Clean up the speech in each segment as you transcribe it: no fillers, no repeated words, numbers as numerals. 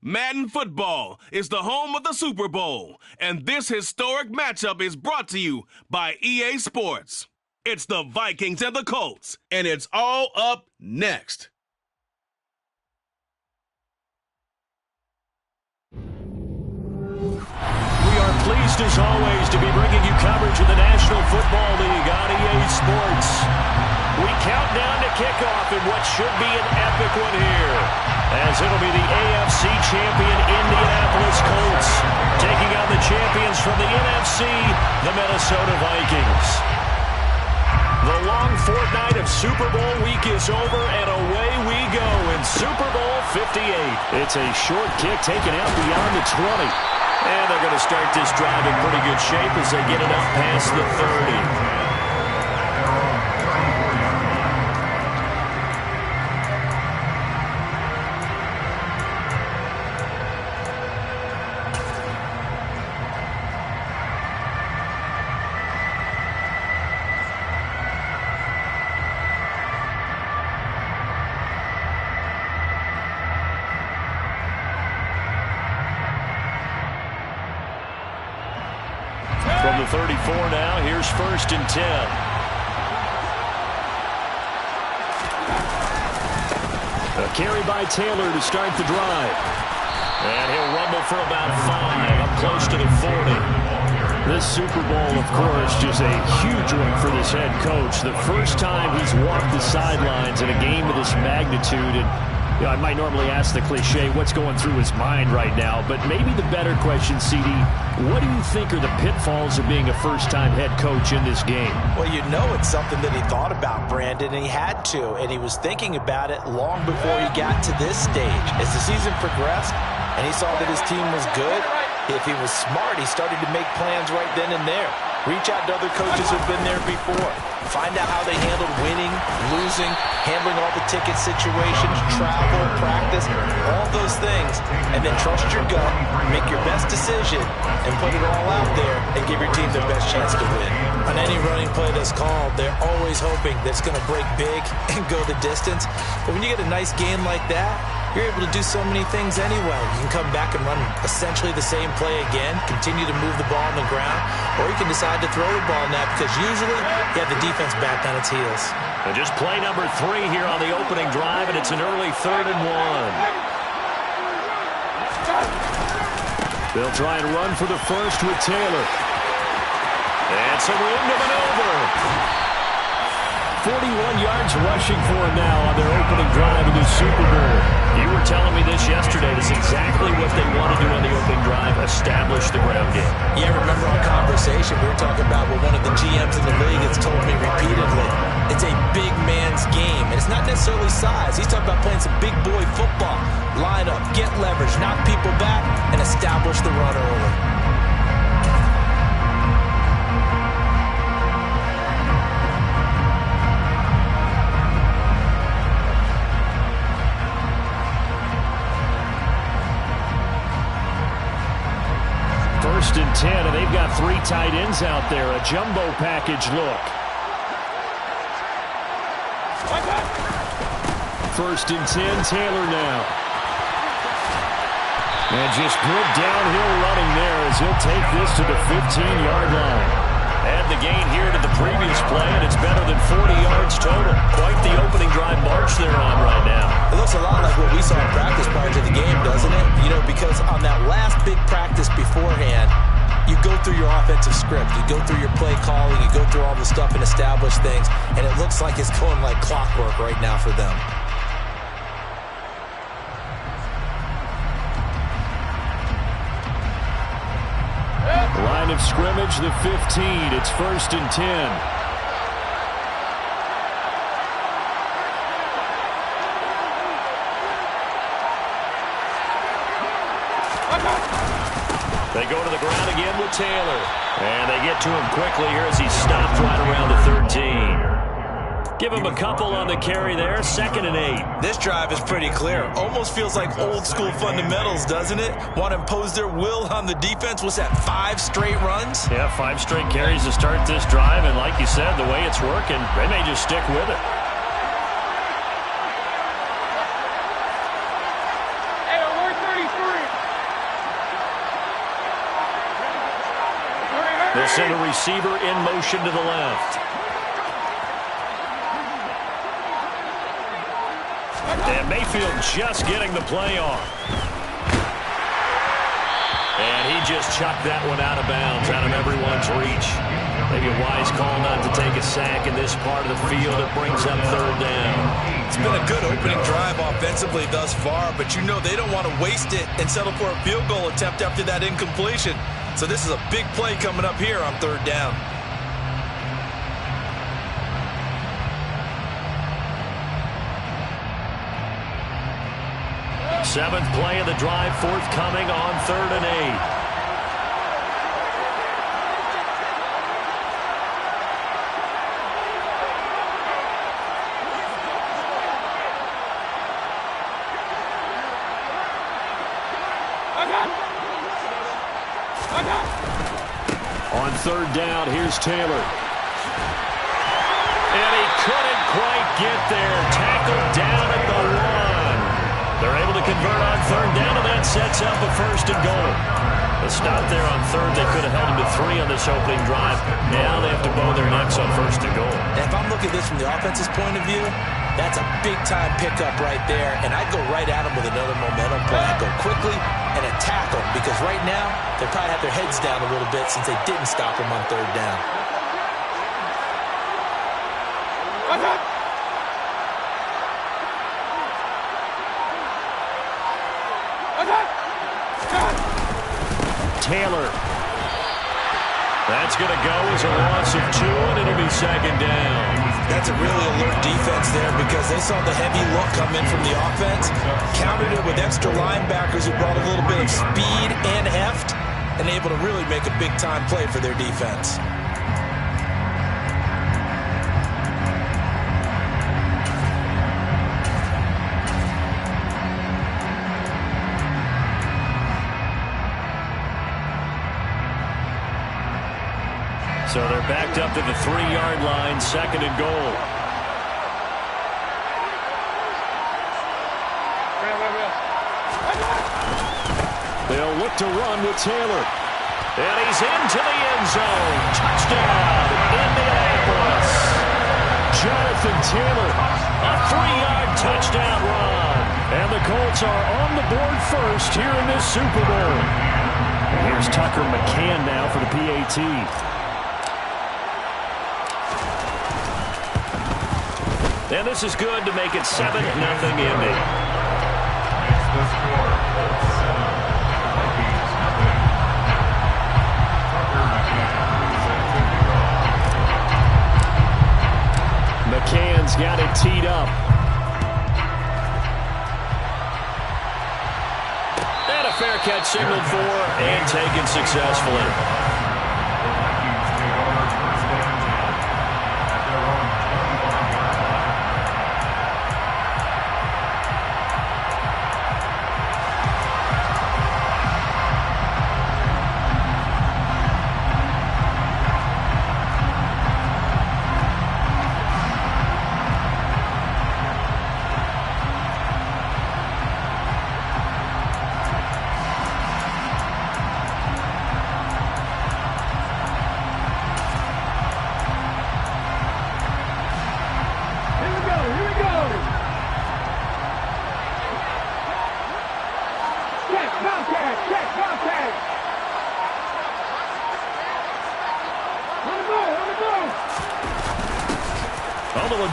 Madden Football is the home of the Super Bowl, and this historic matchup is brought to you by EA Sports. It's the Vikings and the Colts, and it's all up next. We are pleased as always to be bringing you coverage of the National Football League on EA Sports. We count down to kickoff in what should be an epic one here, as it'll be the AFC champion Indianapolis Colts taking on the champions from the NFC, the Minnesota Vikings. The long fortnight of Super Bowl week is over, and away we go in Super Bowl 58. It's a short kick taken out beyond the 20. And they're going to start this drive in pretty good shape as they get it up past the 30. From the 34 now, here's 1st and 10. A carry by Taylor to start the drive. And he'll rumble for about 5, up close to the 40. This Super Bowl, of course, just a huge one for this head coach. The first time he's walked the sidelines in a game of this magnitude. And you know, I might normally ask the cliche, what's going through his mind right now? But maybe the better question, CD, what do you think are the pitfalls of being a first-time head coach in this game? Well, you know it's something that he thought about, Brandon, and he had to. And he was thinking about it long before he got to this stage. As the season progressed and he saw that his team was good, if he was smart, he started to make plans right then and there. Reach out to other coaches who've been there before. Find out how they handled winning, losing, handling all the ticket situations, travel, practice, all those things. And then trust your gut, make your best decision, and put it all out there and give your team the best chance to win. On any running play that's called, they're always hoping that it's going to break big and go the distance. But when you get a nice game like that, you're able to do so many things anyway. You can come back and run essentially the same play again, continue to move the ball on the ground, or you can decide to throw the ball now because usually you have the defense back on its heels. And just play number 3 here on the opening drive, and it's an early 3rd and 1. They'll try and run for the first with Taylor. And some room to maneuver. 41 yards rushing for him now on their opening drive of the Super Bowl. You were telling me this yesterday. This is exactly what they want to do on the opening drive, establish the ground game. Yeah, remember our conversation? We were talking about what one of the GMs in the league has told me repeatedly. It's a big man's game, and it's not necessarily size. He's talking about playing some big boy football. Line up, get leverage, knock people back, and establish the run early. First and 10, and they've got 3 tight ends out there. A jumbo package look. First and 10, Taylor now. And just good downhill running there as he'll take this to the 15-yard line. Add the gain here to the previous play, and it's better than 40 yards total. Quite the opening drive march they're on right now. It looks a lot like what we saw in practice prior to the game, doesn't it? You know, because on that last big practice beforehand, you go through your offensive script, you go through your play calling, you go through all the stuff and establish things, and it looks like it's going like clockwork right now for them. Line of scrimmage, the 15. It's 1st and 10. They go to the ground again with Taylor. And they get to him quickly here as he's stopped right around the 13. Give him a couple on the carry there. 2nd and 8. This drive is pretty clear. Almost feels like old school fundamentals, doesn't it? Want to impose their will on the defense. Was that 5 straight runs? Yeah, 5 straight carries to start this drive. And like you said, the way it's working, they may just stick with it. Hey, we're 33. They'll send a receiver in motion to the left. And Mayfield just getting the play off. And he just chucked that one out of bounds, out of everyone's reach. Maybe a wise call not to take a sack in this part of the field. It brings up third down. It's been a good opening drive offensively thus far, but you know they don't want to waste it and settle for a field goal attempt after that incompletion. So this is a big play coming up here on third down. Seventh play of the drive forthcoming on 3rd and 8. On 3rd down, here's Taylor. And he couldn't quite get there. Tackled down at the 1. They're able to convert on 3rd down, and that sets up a 1st and goal. The stop there on 3rd, they could have held him to 3 on this opening drive. Now they have to bow their necks on 1st and goal. And if I'm looking at this from the offense's point of view, that's a big-time pickup right there, and I'd go right at him with another momentum play. I'd go quickly and attack them, because right now they probably have their heads down a little bit since they didn't stop him on 3rd down. Taylor. That's going to go as a loss of 2, and it'll be 2nd down. That's a really alert defense there because they saw the heavy look come in from the offense, countered it with extra linebackers who brought a little bit of speed and heft, and able to really make a big-time play for their defense. So they're backed up to the 3-yard line, 2nd and goal. They'll look to run with Taylor. And he's into the end zone. Touchdown, Indianapolis. Jonathan Taylor, a 3-yard touchdown run. And the Colts are on the board first here in this Super Bowl. And here's Tucker McCann now for the PAT. And this is good to make it 7-0 Indy. McCann's got it teed up. And a fair catch signaled for and taken successfully.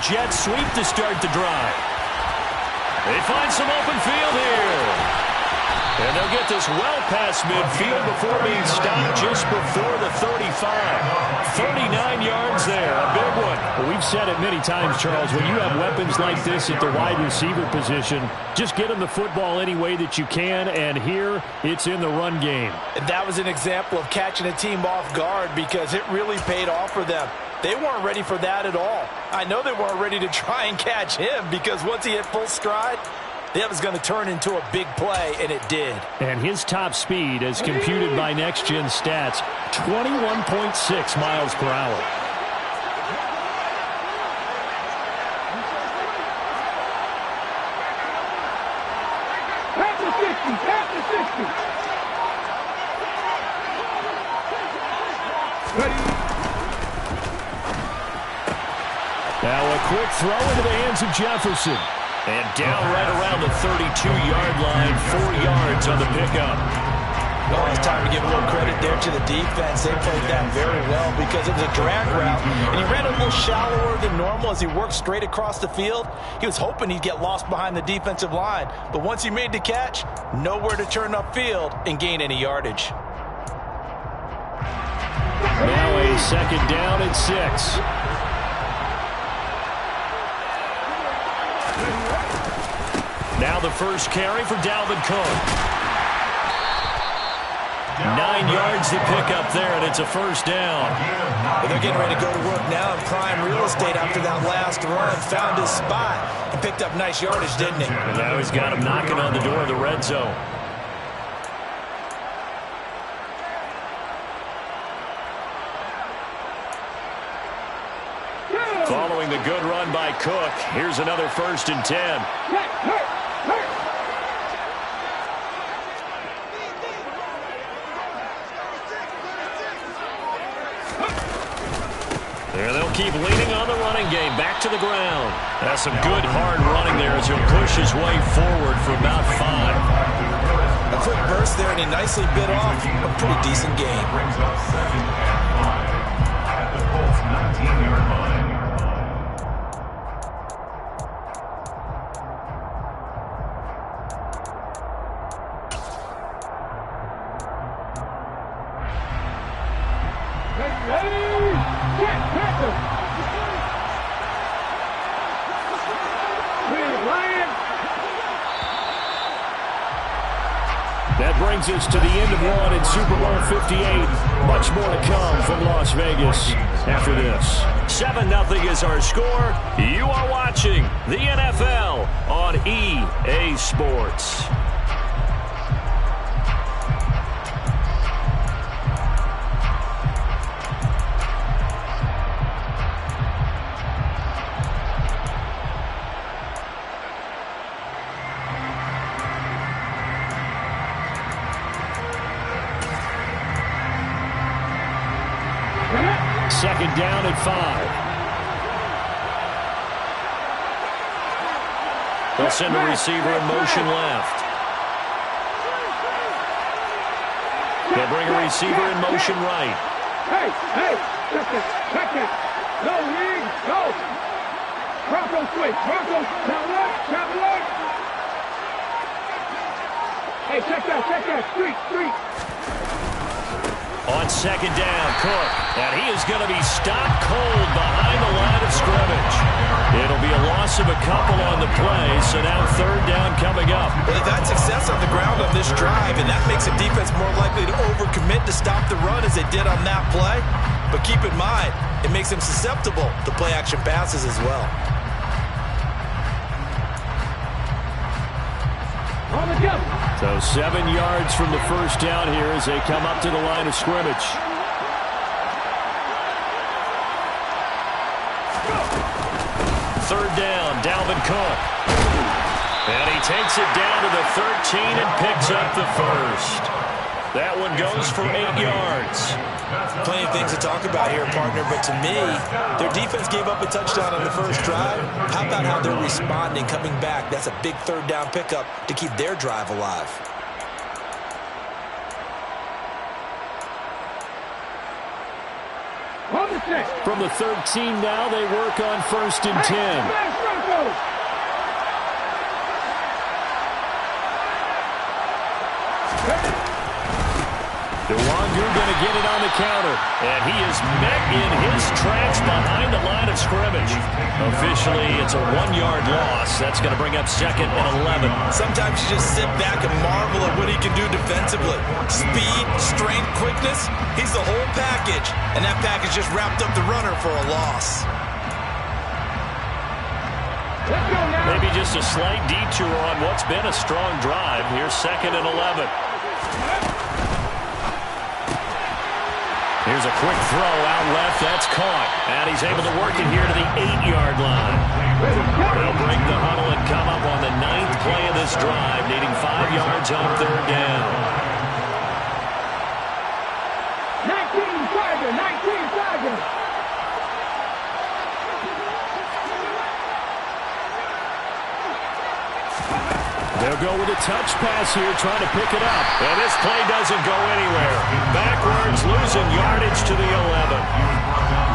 Jet sweep to start the drive. They find some open field here. And they'll get this well past midfield before being stopped just before the 35. 39 yards there, a big one. Well, we've said it many times, Charles, when you have weapons like this at the wide receiver position, just get them the football any way that you can, and here it's in the run game. And that was an example of catching a team off guard because it really paid off for them. They weren't ready for that at all. I know they weren't ready to try and catch him because once he hit full stride, that was going to turn into a big play, and it did. And his top speed, as computed by Next Gen Stats, 21.6 miles per hour. Past the 60, past the 60. Now a quick throw into the hands of Jefferson. And down right around the 32-yard line, 4 yards on the pickup. Well, it's time to give a little credit there to the defense. They played that very well because it was a drag route, and he ran a little shallower than normal as he worked straight across the field. He was hoping he'd get lost behind the defensive line, but once he made the catch, nowhere to turn upfield and gain any yardage. Now a second down and 6. Now the first carry for Dalvin Cook. 9 yards to pick up there, and it's a first down. Well, they're getting ready to go to work now in prime real estate after that last run. Found his spot and picked up nice yardage, didn't he? And now he's got him knocking on the door of the red zone. Following the good run by Cook, here's another 1st and 10. There they'll keep leaning on the running game. Back to the ground. That's some good hard running there as he'll push his way forward for about 5. A quick burst there, and he nicely bit off a pretty decent game. Brings up 2nd and 5 at the Colts 19-yard line. That brings us to the end of one in Super Bowl 58. Much more to come from Las Vegas after this. 7-0 is our score. You are watching the NFL on EA Sports. Second down at 5. They'll send the receiver in motion left. They'll bring a receiver in motion right. Hey, check it. Go, Lee, go. Bronco switch, Bronco, travel up. Hey, check that, street. On second down, Cook. And he is going to be stopped cold behind the line of scrimmage. It'll be a loss of a couple on the play, so now 3rd down coming up. Well, they've had success on the ground on this drive, and that makes a defense more likely to overcommit to stop the run as they did on that play. But keep in mind, it makes them susceptible to play-action passes as well. So 7 yards from the first down here as they come up to the line of scrimmage. Third down, Dalvin Cook. And he takes it down to the 13 and picks up the first. That one goes for 8 yards. Plenty of things to talk about here, partner, but to me, their defense gave up a touchdown on the first drive. How about how they're responding, coming back? That's a big 3rd down pickup to keep their drive alive. From the 13 now, they work on 1st and 10. DeWangu going to get it on the counter. And he is met in his tracks behind the line of scrimmage. Officially, it's a 1-yard loss. That's going to bring up 2nd and 11. Sometimes you just sit back and marvel at what he can do defensively. Speed, strength, quickness, he's the whole package. And that package just wrapped up the runner for a loss. Maybe just a slight detour on what's been a strong drive. Here's 2nd and 11. Here's a quick throw out left. That's caught. And he's able to work it here to the 8-yard line. They'll break the huddle and come up on the 9th play of this drive, needing 5 yards on 3rd down. 19, They'll go with a touch pass here, trying to pick it up. And this play doesn't go anywhere. Backwards, losing yardage to the 11.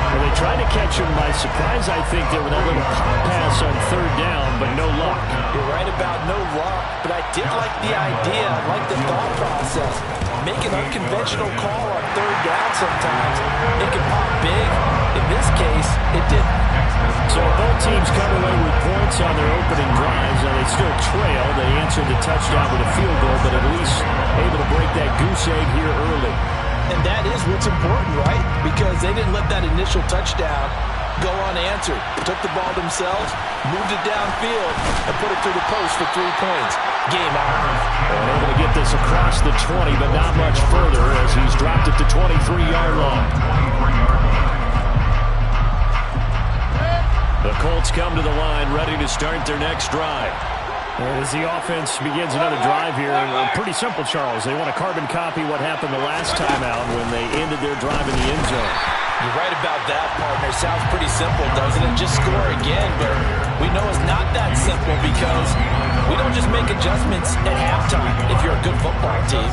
Well, they tried to catch him by surprise, I think, there with that little pop pass on third down, but no luck. You're right about no luck, but I did like the idea. I like the thought process. Make an unconventional call on third down sometimes. It can pop big. In this case, it didn't. So both teams come away with points on their opening drives. Now they still trail. They answered the touchdown with a field goal, but at least able to break that goose egg here early. And that is what's important, right? Because they didn't let that initial touchdown go unanswered. Took the ball themselves, moved it downfield, and put it through the post for 3 points. Game on. And able to get this across the 20, but not much further as he's dropped it to 23-yard line. The Colts come to the line, ready to start their next drive. As the offense begins another drive here, pretty simple, Charles. They want to carbon copy what happened the last time out when they ended their drive in the end zone. You're right about that, partner. Sounds pretty simple, doesn't it? Just score again, but we know it's not that simple because we don't just make adjustments at halftime if you're a good football team.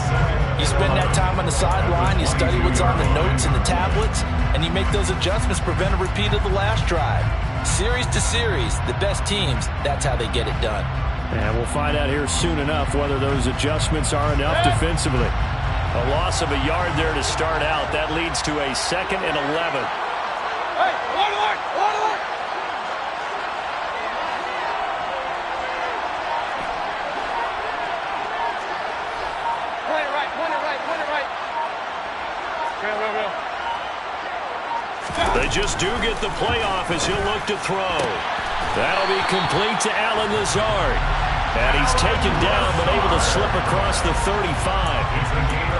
You spend that time on the sideline, you study what's on the notes and the tablets, and you make those adjustments, prevent a repeat of the last drive. Series to series, the best teams, that's how they get it done. And we'll find out here soon enough whether those adjustments are enough defensively. A loss of a yard there to start out. That leads to a 2nd and 11. Hey, water. Point it right. Go. They just do get the playoff as he'll look to throw. That'll be complete to Allen Lazard. And he's taken down, but able to slip across the 35.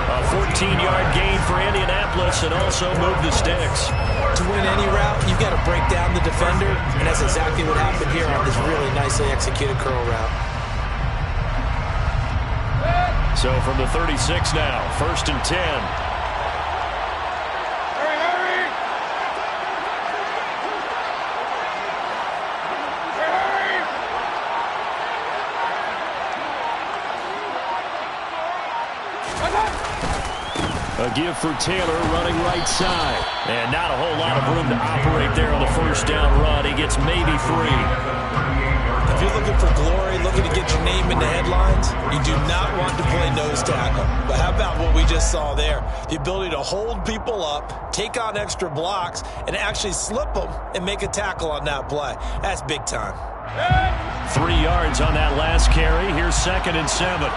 A 14-yard gain for Indianapolis and also move the sticks. To win any route, you've got to break down the defender, and that's exactly what happened here on this really nicely executed curl route. So from the 36 now, 1st and 10. A give for Taylor running right side. And not a whole lot of room to operate there on the first down run. He gets maybe 3. If you're looking for glory, looking to get your name in the headlines, you do not want to play nose tackle. But how about what we just saw there? The ability to hold people up, take on extra blocks, and actually slip them and make a tackle on that play. That's big time. 3 yards on that last carry. Here's 2nd and 7.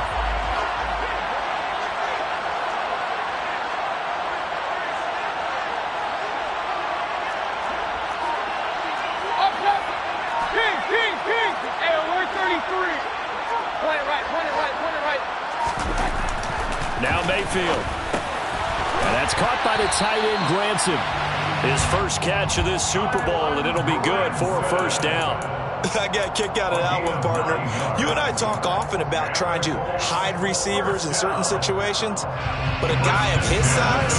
Now Mayfield. And that's caught by the tight end, Granson. His first catch of this Super Bowl, and it'll be good for a first down. I got a kick out of that one, partner. You and I talk often about trying to hide receivers in certain situations, but a guy of his size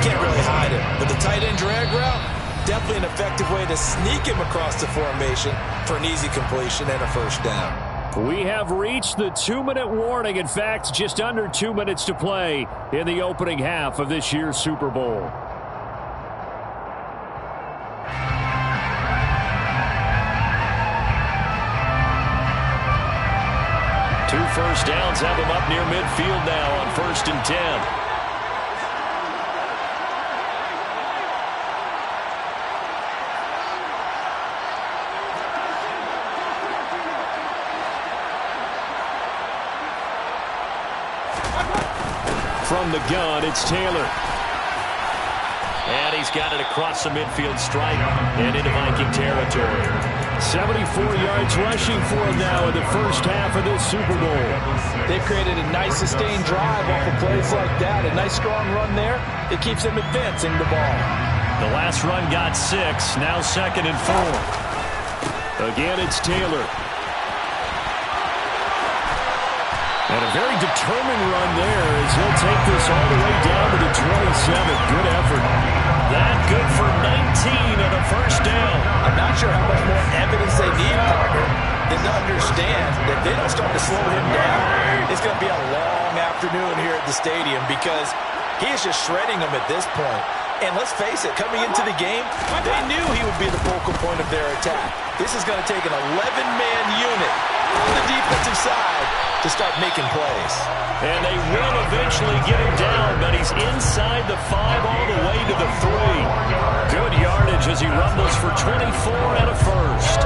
can't really hide him. But the tight end drag route, definitely an effective way to sneak him across the formation for an easy completion and a first down. We have reached the 2-minute warning. In fact, just under 2 minutes to play in the opening half of this year's Super Bowl. Two first downs have him up near midfield now on 1st and 10. From the gun, it's Taylor. And he's got it across the midfield stripe and into Viking territory. 74 yards rushing for him now in the first half of this Super Bowl. They've created a nice sustained drive off of plays like that. A nice strong run there. It keeps them advancing the ball. The last run got 6. Now 2nd and 4. Again, it's Taylor. And a very determined run there as he'll take this all the way down to the 27. Good effort. That good for 19 and a first down. I'm not sure how much more evidence they need, partner, than to understand that if they don't start to slow him down, it's going to be a long afternoon here at the stadium because he is just shredding them at this point. And let's face it, coming into the game, they knew he would be the focal point of their attack. This is going to take an 11-man unit on the defensive side to start making plays. And they will eventually get him down, but he's inside the 5 all the way to the 3. Good yardage as he rumbles for 24 and a first.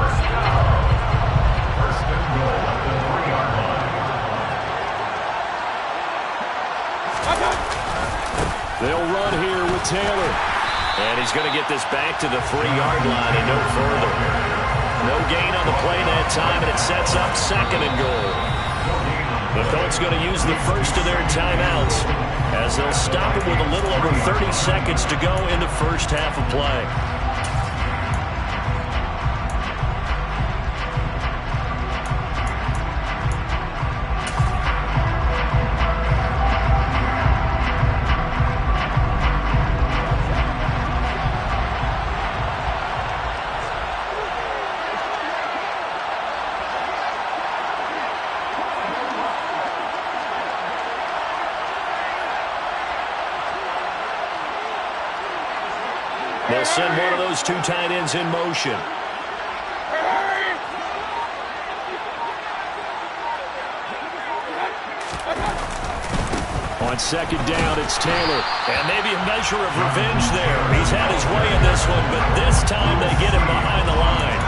First and goal at the 3-yard line. They'll run here with Taylor. And he's going to get this back to the 3-yard line and no further. No gain on the play that time, and it sets up 2nd and goal. The Colts going to use the first of their timeouts as they'll stop it with a little over 30 seconds to go in the first half of play. They'll send one of those 2 tight ends in motion. On 2nd down, it's Taylor. And maybe a measure of revenge there. He's had his way in this one, but this time they get him behind the line.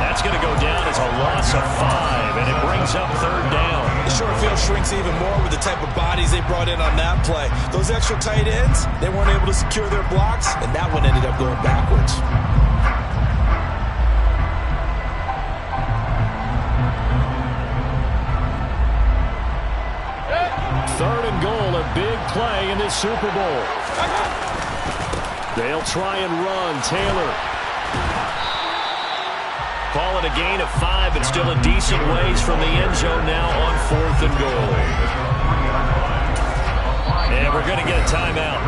That's going to go down as a loss of 5, and it brings up 3rd down. The short field shrinks even more with the type of bodies they brought in on that play. Those extra tight ends, they weren't able to secure their blocks, and that one ended up going backwards. Third and goal, a big play in this Super Bowl. They'll try and run. Taylor. Call it a gain of 5, but still a decent ways from the end zone now on 4th and goal. And we're going to get a timeout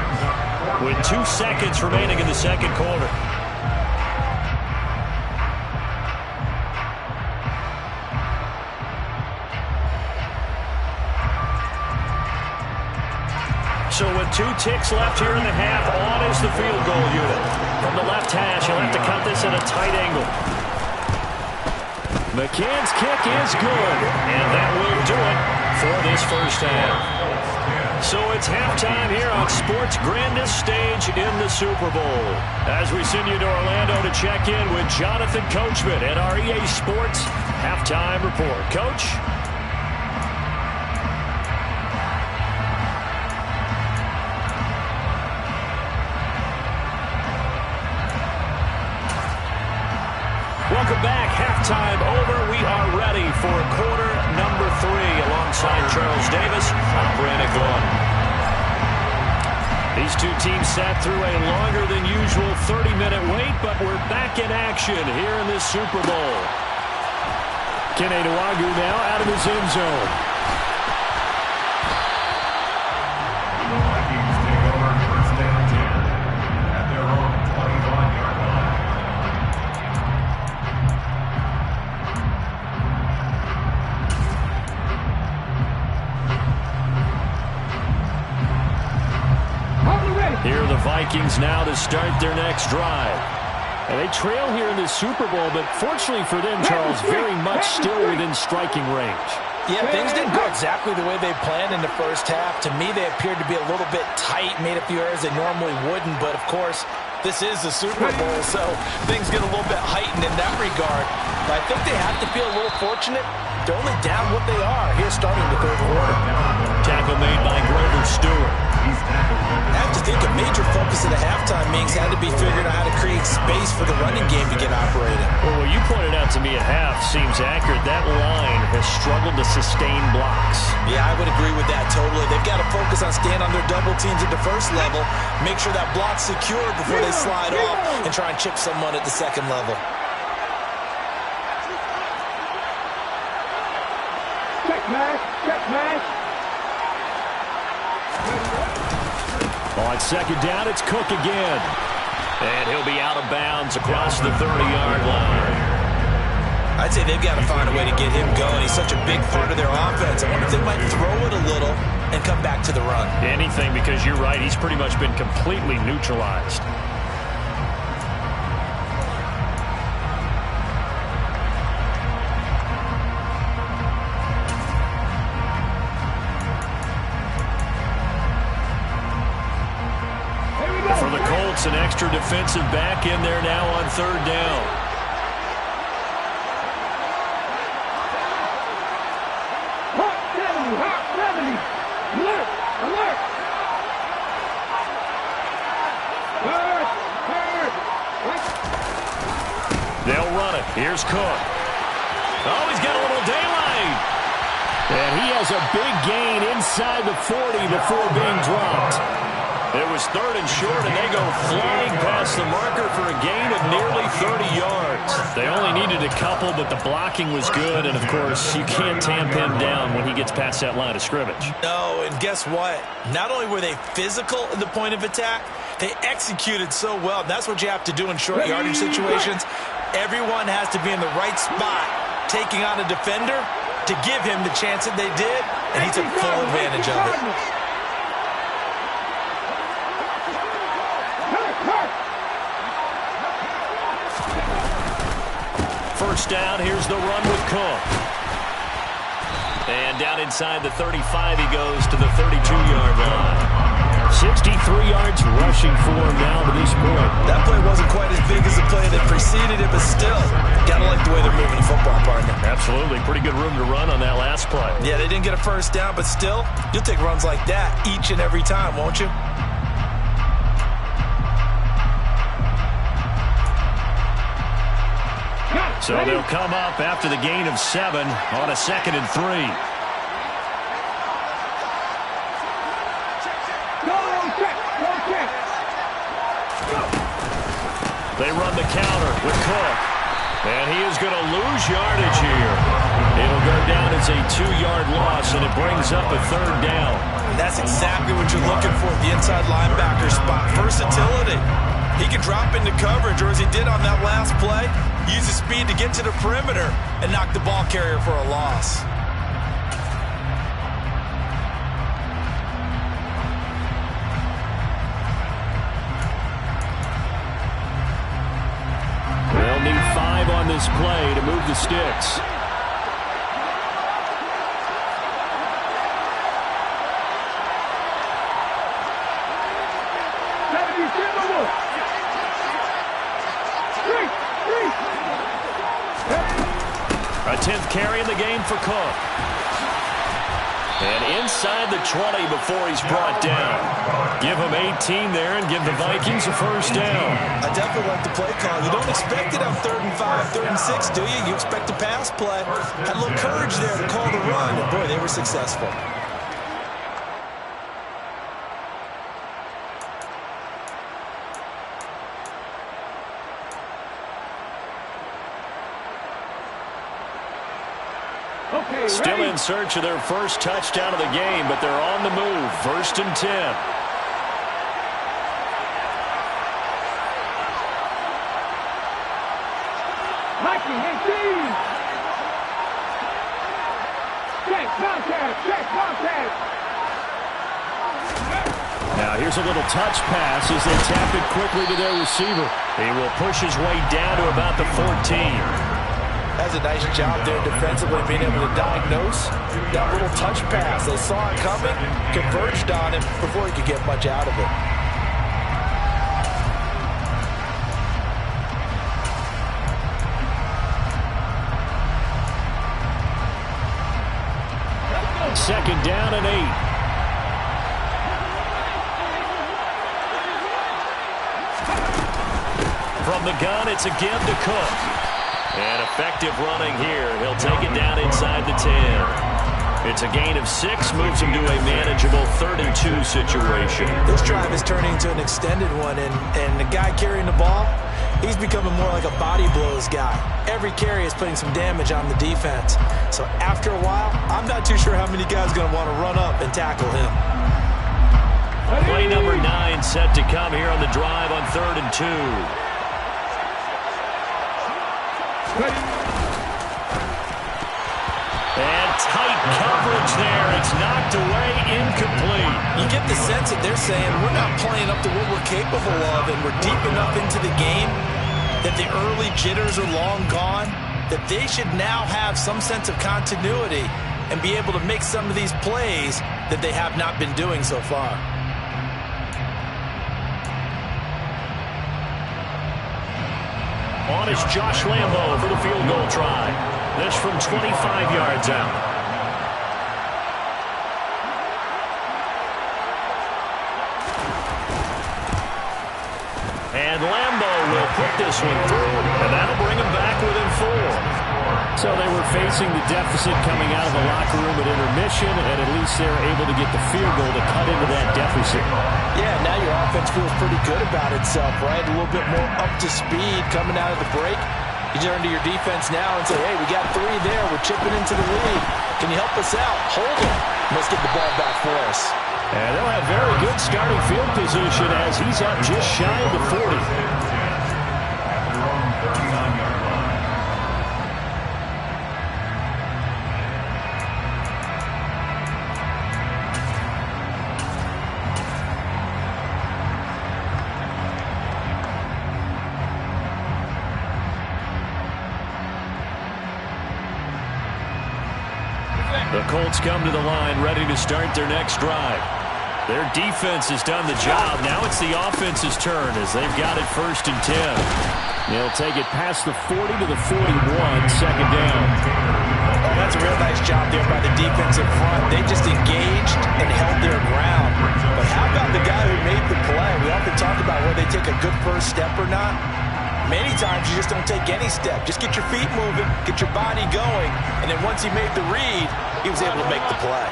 with 2 seconds remaining in the second quarter. So with 2 ticks left here in the half, on is the field goal unit. From the left hash, he'll have to cut this at a tight angle. McCann's kick is good, and that will do it for this first half. So it's halftime here on sports' grandest stage in the Super Bowl. As we send you to Orlando to check in with Jonathan Coachman at our EA Sports Halftime Report. Coach? Welcome back. Halftime over. We are ready for quarter number 3 alongside Charles Davis. I'm Brandon Glenn. These 2 teams sat through a longer than usual 30-minute wait, but we're back in action here in this Super Bowl. Kene Nwangwu now out of his end zone. The Vikings take over first and 10 at their own 21-yard line. Here are the Vikings now to start their next drive. And they trail here in this Super Bowl, but fortunately for them, Charles, very much still within striking range. Yeah, things didn't go exactly the way they planned in the first half. To me, they appeared to be a little bit tight, made a few errors they normally wouldn't. But, of course, this is the Super Bowl, so things get a little bit heightened in that regard. But I think they have to feel a little fortunate. They're only down what they are here starting the third quarter. Tackle made by Grover Stewart. I have to think a major focus of the halftime means had to be figuring out how to create space for the running game to get operated. Well, what you pointed out to me at half seems accurate. That line has struggled to sustain blocks. Yeah, I would agree with that totally. They've got to focus on staying on their double teams at the first level, make sure that block's secured before they slide off, and try and chip someone at the second level. On second down, it's Cook again. And he'll be out of bounds across the 30-yard line. I'd say they've got to find a way to get him going. He's such a big part of their offense. I wonder if they might throw it a little and come back to the run. Anything, because you're right. He's pretty much been completely neutralized. For the Colts, an extra defensive back in there now on third down. They'll run it. Here's Cook. Oh, he's got a little daylight. And he has a big gain inside the 40 before being dropped. It was third and short, and they go flying past the marker for a gain of nearly 30 yards. They only needed a couple, but the blocking was good, and, of course, you can't tamp him down when he gets past that line of scrimmage. No, and guess what? Not only were they physical at the point of attack, they executed so well. That's what you have to do in short yardage situations. Everyone has to be in the right spot, taking on a defender to give him the chance that they did, and he took full advantage of it. First down, here's the run with Cook. And down inside the 35, he goes to the 32-yard line. 63 yards rushing for him now to this point. That play wasn't quite as big as the play that preceded it, but still, gotta like the way they're moving the football, partner. Absolutely. Pretty good room to run on that last play. Yeah, they didn't get a first down, but still, you'll take runs like that each and every time, won't you? So they'll come up after the gain of 7 on a 2nd and 3. They run the counter with Cook. And he is going to lose yardage here. It'll go down as a 2-yard loss, and it brings up a third down. And that's exactly what you're looking for, the inside linebacker spot. Versatility. He can drop into coverage, or as he did on that last play, use his speed to get to the perimeter and knock the ball carrier for a loss. They'll need 5 on this play to move the sticks. A 10th carry in the game for Cook. And inside the 20 before he's brought down. Give him 18 there and give the Vikings a first down. I definitely like the play call. You don't expect it on 3rd and 5, 3rd and 6, do you? You expect a pass play. Had a little courage there to call the run, and boy, they were successful. Still in search of their first touchdown of the game, but they're on the move. 1st and 10. Now here's a little touch pass as they tap it quickly to their receiver. He will push his way down to about the 14. That's a nice job there defensively, being able to diagnose that little touch pass. They saw it coming, converged on him before he could get much out of it. Second down and 8. From the gun, it's a give to Cook. And effective running here. He'll take it down inside the 10. It's a gain of 6, moves him to a manageable 32 situation. This drive is turning into an extended one, and the guy carrying the ball, he's becoming more like a body blows guy. Every carry is putting some damage on the defense. So after a while, I'm not too sure how many guys are going to want to run up and tackle him. Play number 9 set to come here on the drive on 3rd and 2. tight coverage there. It's knocked away, incomplete. You get the sense that they're saying we're not playing up to what we're capable of, and we're deep enough into the game that the early jitters are long gone, that they should now have some sense of continuity and be able to make some of these plays that they have not been doing so far. On is Josh Lambo for the field goal try. This from 25 yards out. And Lambo will put this one through, and that'll bring him back within 4. So they were facing the deficit coming out of the locker room at intermission, and at least they were able to get the field goal to cut into that deficit. Yeah, now your offense feels pretty good about itself, right? A little bit more up to speed coming out of the break. You turn to your defense now and say, hey, we got 3 there. We're chipping into the lead. Can you help us out? Hold it. Let's get the ball back for us. And they'll have very good starting field position as he's up just shy of the 40. At their own 39-yard line. The Colts come to the line ready to start their next drive. Their defense has done the job. Now it's the offense's turn as they've got it 1st and 10. They'll take it past the 40 to the 41, 2nd down. Oh, that's a real nice job there by the defense in front. They just engaged and held their ground. But how about the guy who made the play? We often talk about whether they take a good first step or not. Many times you just don't take any step. Just get your feet moving, get your body going, and then once he made the read, he was able to make the play.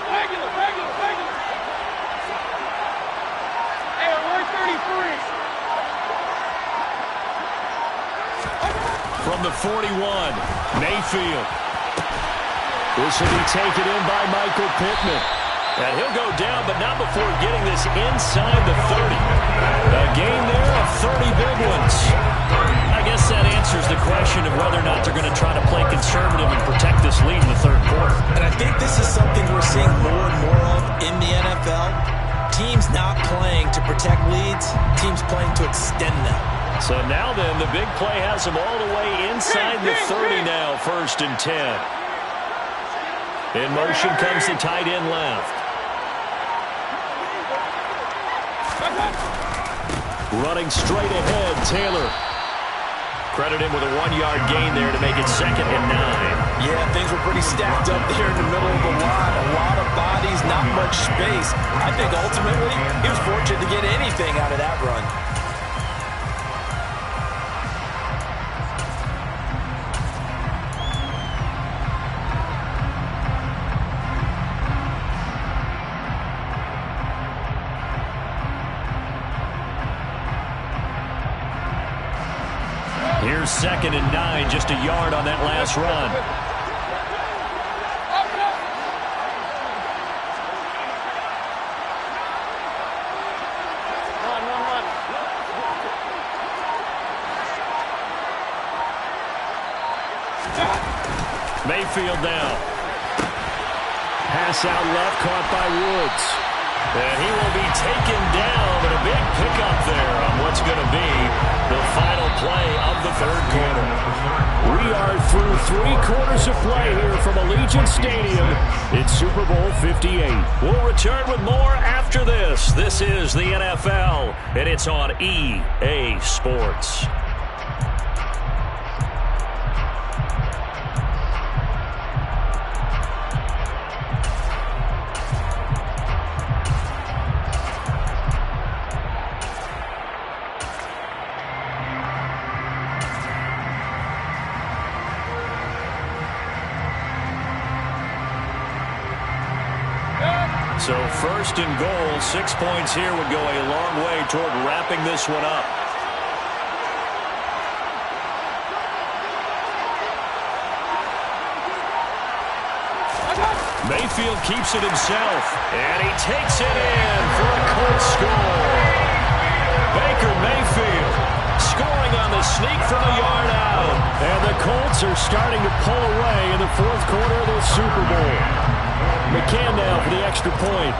Regular. Hey, we're 33. From the 41, Mayfield. This will be taken in by Michael Pittman. And he'll go down, but not before getting this inside the 30. A gain there of 30 big ones. I guess that answers the question of whether or not they're going to try to play conservative and protect this lead in the 3rd quarter. And I think this is something we're seeing more and more of in the NFL. Teams not playing to protect leads, teams playing to extend them. So now then, the big play has them all the way inside the 30 now, 1st and 10. In motion comes the tight end left. Running straight ahead, Taylor. Credit him with a 1-yard gain there to make it 2nd and 9. Yeah, things were pretty stacked up there in the middle of the line. A lot of bodies, not much space. I think ultimately he was fortunate to get anything out of that run. Here's 2nd and 9, just a yard on that last run. Run. Mayfield now. Pass out left, caught by Woods. And he will be taken down, but a big pickup there on what's going to be the final play of the 3rd quarter. We are through 3 quarters of play here from Allegiant Stadium. It's Super Bowl 58. We'll return with more after this. This is the NFL, and it's on EA Sports. So 1st and goal, 6 points here would go a long way toward wrapping this one up. Mayfield keeps it himself, and he takes it in for a Colts score. Baker Mayfield scoring on the sneak from a yard out. And the Colts are starting to pull away in the fourth quarter of the Super Bowl. McCann now for the extra point.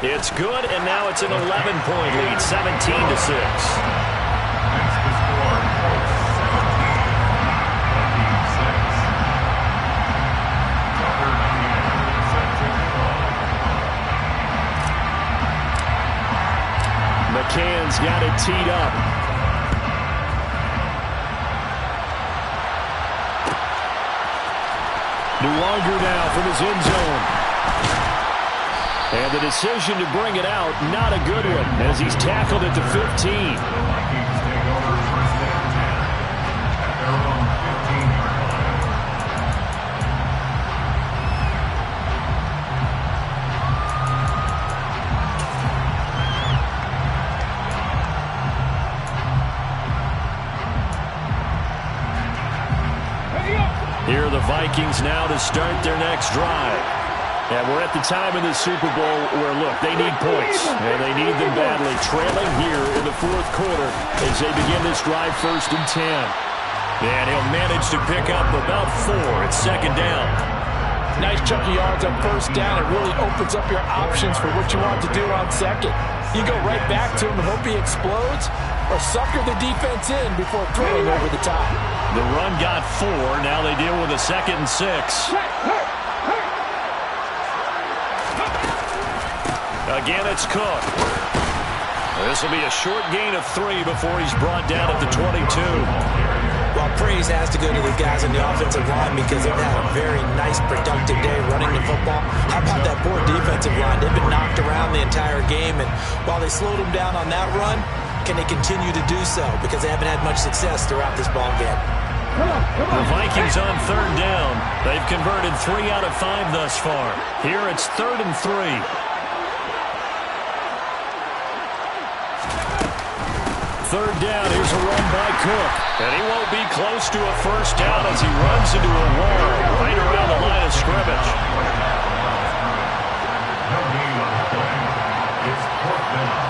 It's good, and now it's an 11-point lead, 17-6. McCann's got it teed up. Nwangu now from his end zone. And the decision to bring it out, not a good one, as he's tackled at the 15. Here are the Vikings now to start their next drive. And we're at the time in the Super Bowl where, look, they need points, and they need them badly. Trailing here in the fourth quarter as they begin this drive, 1st and 10. And he'll manage to pick up about 4 at 2nd down. Nice chunk of yards on 1st down. It really opens up your options for what you want to do on 2nd. You go right back to him and hope he explodes, or sucker the defense in before throwing over the top. The run got 4. Now they deal with a 2nd and 6. Again, it's Cook. This will be a short gain of 3 before he's brought down at the 22. Well, praise has to go to the guys on the offensive line because they've had a very nice, productive day running the football. How about that poor defensive line? They've been knocked around the entire game, and while they slowed them down on that run, can they continue to do so? Because they haven't had much success throughout this ball game. The Vikings on 3rd down. They've converted 3 out of 5 thus far. Here it's 3rd and 3. Third down, here's a run by Cook. And he won't be close to a 1st down as he runs into a wall right around the line of scrimmage. It's 4th down.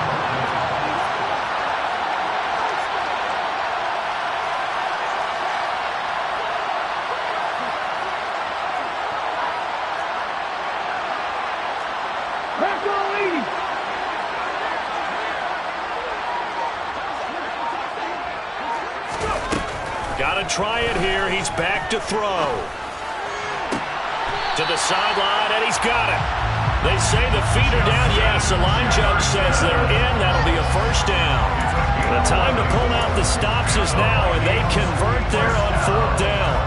Got to try it here. He's back to throw. To the sideline, and he's got it. They say the feet are down. Yes, the line judge says they're in. That'll be a 1st down. The time to pull out the stops is now, and they convert there on 4th down.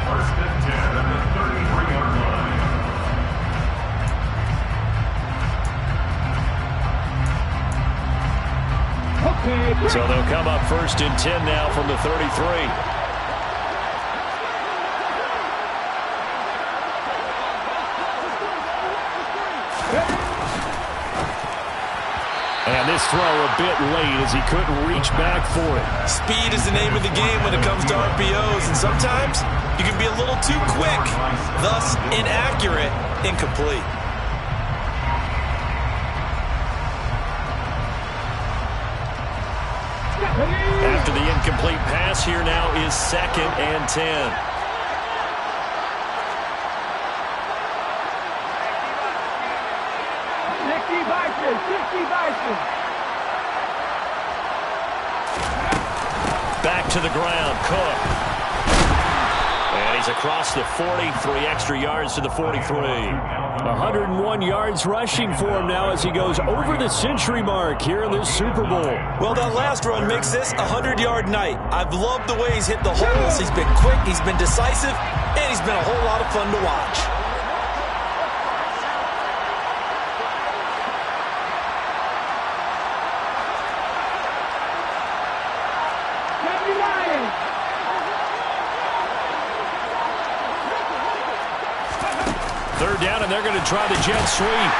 1st and 10 at the 33-yard line. So they'll come up 1st and 10 now from the 33. And this throw a bit late as he couldn't reach back for it. Speed is the name of the game when it comes to RPOs, and sometimes you can be a little too quick, thus inaccurate, incomplete. After the incomplete pass, here now is 2nd and 10. Back to the ground, Cook. And he's across the 40, 3 extra yards to the 43. 101 yards rushing for him now as he goes over the century mark here in this Super Bowl. Well, that last run makes this a 100-yard night. I've loved the way he's hit the holes. He's been quick, he's been decisive, and he's been a whole lot of fun to watch. Third down, and they're going to try the jet sweep.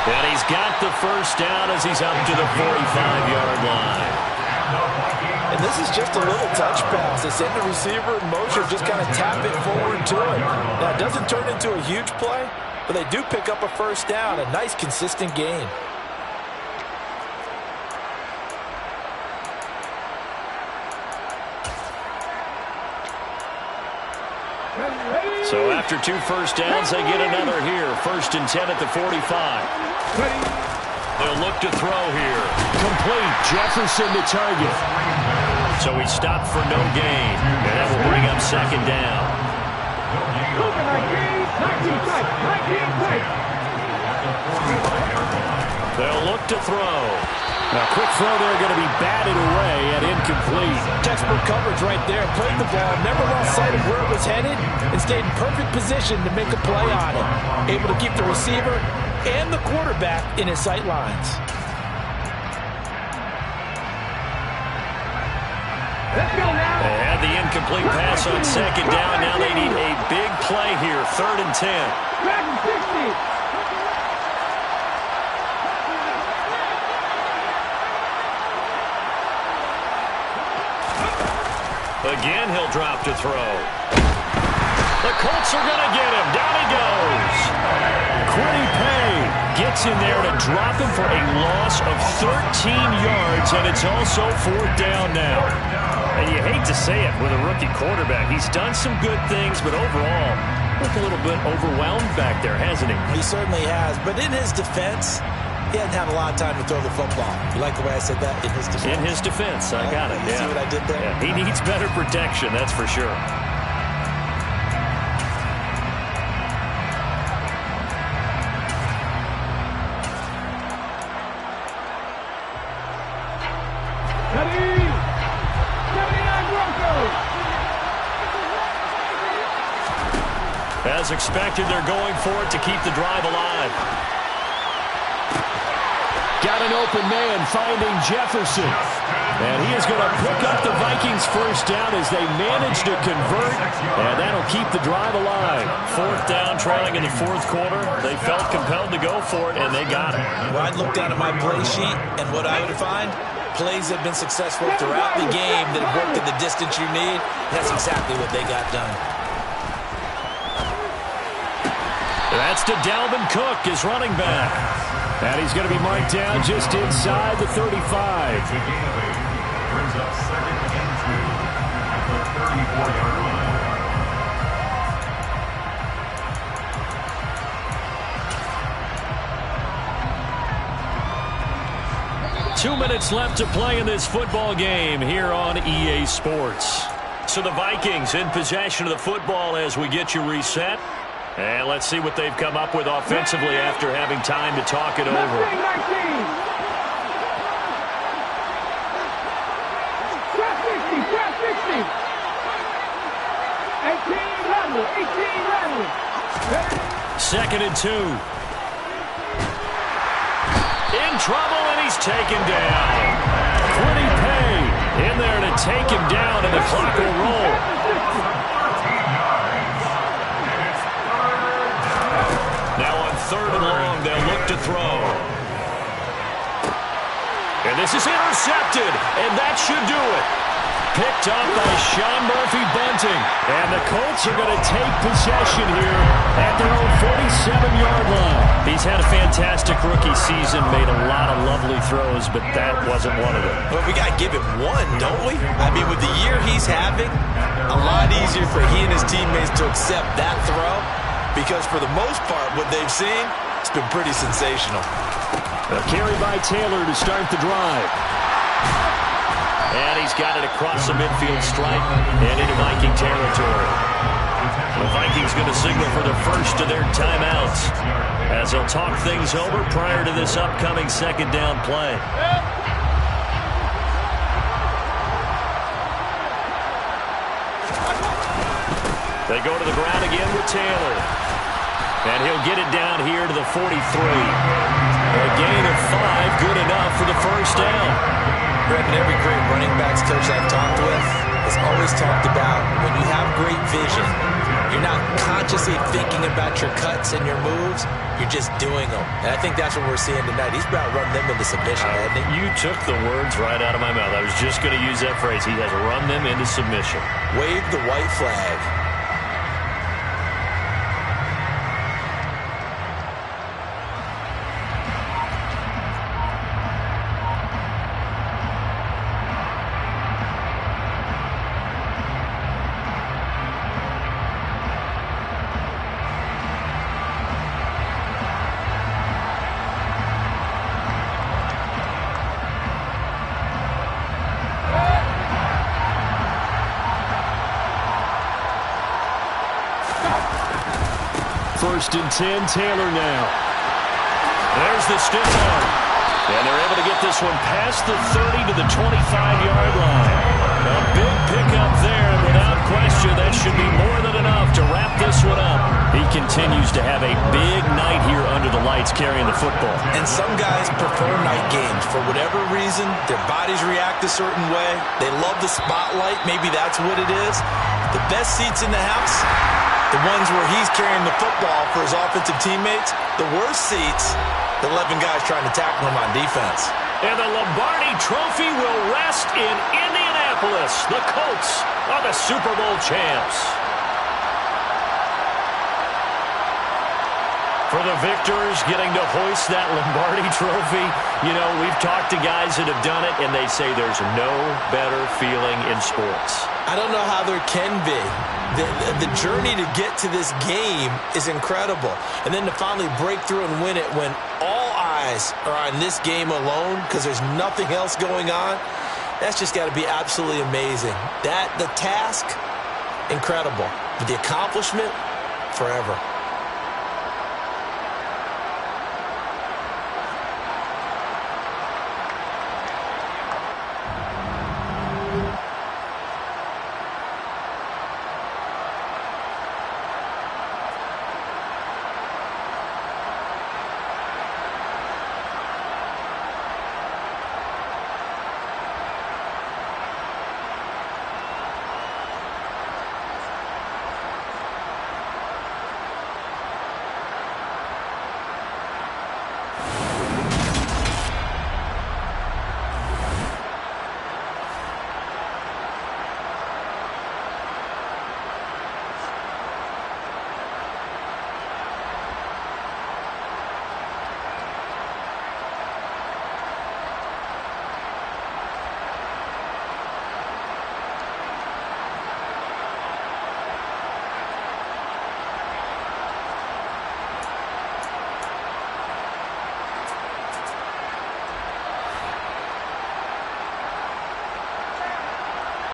And he's got the 1st down as he's up to the 45-yard line. And this is just a little touch pass. They send the receiver in motion, just kind of tap it forward to it. Now, it doesn't turn into a huge play, but they do pick up a 1st down, a nice, consistent gain. After 2 first downs, they get another here. 1st and 10 at the 45. They'll look to throw here. Complete. Jefferson to target. So he stopped for no gain. And that will bring up 2nd down. They'll look to throw. Now, quick throw there, going to be batted away and incomplete. Textbook coverage right there. Played the ball, never lost sight of where it was headed, and stayed in perfect position to make a play on it. Able to keep the receiver and the quarterback in his sight lines. They had the incomplete pass on 2nd down. Now they need a big play here. 3rd and 10. Again, he'll drop to throw. The Colts are going to get him. Down he goes. Quiddy Pay gets in there to drop him for a loss of 13 yards, and it's also 4th down now. And you hate to say it with a rookie quarterback. He's done some good things, but overall, looked a little bit overwhelmed back there, hasn't he? He certainly has, but in his defense, he hadn't had a lot of time to throw the football. You like the way I said that? In his defense. In his defense. I got it. You see what I did there? Yeah. He needs better protection, that's for sure. As expected, they're going for it to keep the drive alive. Got an open man finding Jefferson. And he is going to pick up the Vikings' 1st down as they manage to convert. And that'll keep the drive alive. 4th down, trailing in the 4th quarter. They felt compelled to go for it, and they got it. Well, I'd look down at my play sheet, and what I would find, plays that have been successful throughout the game that have worked in the distance you need. That's exactly what they got done. That's to Dalvin Cook, his running back. And he's going to be marked down just inside the 35. Brings up 2nd and 2 at the 34-yard line. 2 minutes left to play in this football game here on EA Sports. So the Vikings in possession of the football as we get you reset. And let's see what they've come up with offensively after having time to talk it over. 19. 18, rattle. 2nd and 2. In trouble, and he's taken down. Quiddy Pay in there to take him down, and the clock will roll. Now on 3rd and long, they'll look to throw. And this is intercepted, and that should do it. Picked up by Sean Murphy-Bunting. And the Colts are going to take possession here at their own 47-yard line. He's had a fantastic rookie season, made a lot of lovely throws, but that wasn't one of them. Well, we got to give him one, don't we? I mean, with the year he's having, a lot easier for he and his teammates to accept that throw, because for the most part, what they've seen, it's been pretty sensational. A carry by Taylor to start the drive. And he's got it across the midfield stripe and into Viking territory. The Vikings going to signal for the first of their timeouts as they'll talk things over prior to this upcoming 2nd down play. They go to the ground again with Taylor. And he'll get it down here to the 43. A gain of 5, good enough for the 1st down. Brendan, every great running backs coach I've talked with has always talked about when you have great vision, you're not consciously thinking about your cuts and your moves, you're just doing them. And I think that's what we're seeing tonight. He's about running them into submission, hasn't he? You took the words right out of my mouth. I was just going to use that phrase. He has run them into submission. Wave the white flag. 1st and 10. Taylor now. There's the stiff arm. And they're able to get this one past the 30 to the 25-yard line. A big pickup there, and without question, that should be more than enough to wrap this one up. He continues to have a big night here under the lights carrying the football. And some guys prefer night games. For whatever reason, their bodies react a certain way. They love the spotlight. Maybe that's what it is. The best seats in the house, the ones where he's carrying the football for his offensive teammates. The worst seats, the 11 guys trying to tackle him on defense. And the Lombardi Trophy will rest in Indianapolis. The Colts are the Super Bowl champs. For the victors, getting to hoist that Lombardi Trophy, you know, we've talked to guys that have done it, and they say there's no better feeling in sports. I don't know how there can be. The journey to get to this game is incredible. And then to finally break through and win it when all eyes are on this game alone because there's nothing else going on, that's just got to be absolutely amazing. The task, incredible. But the accomplishment, forever.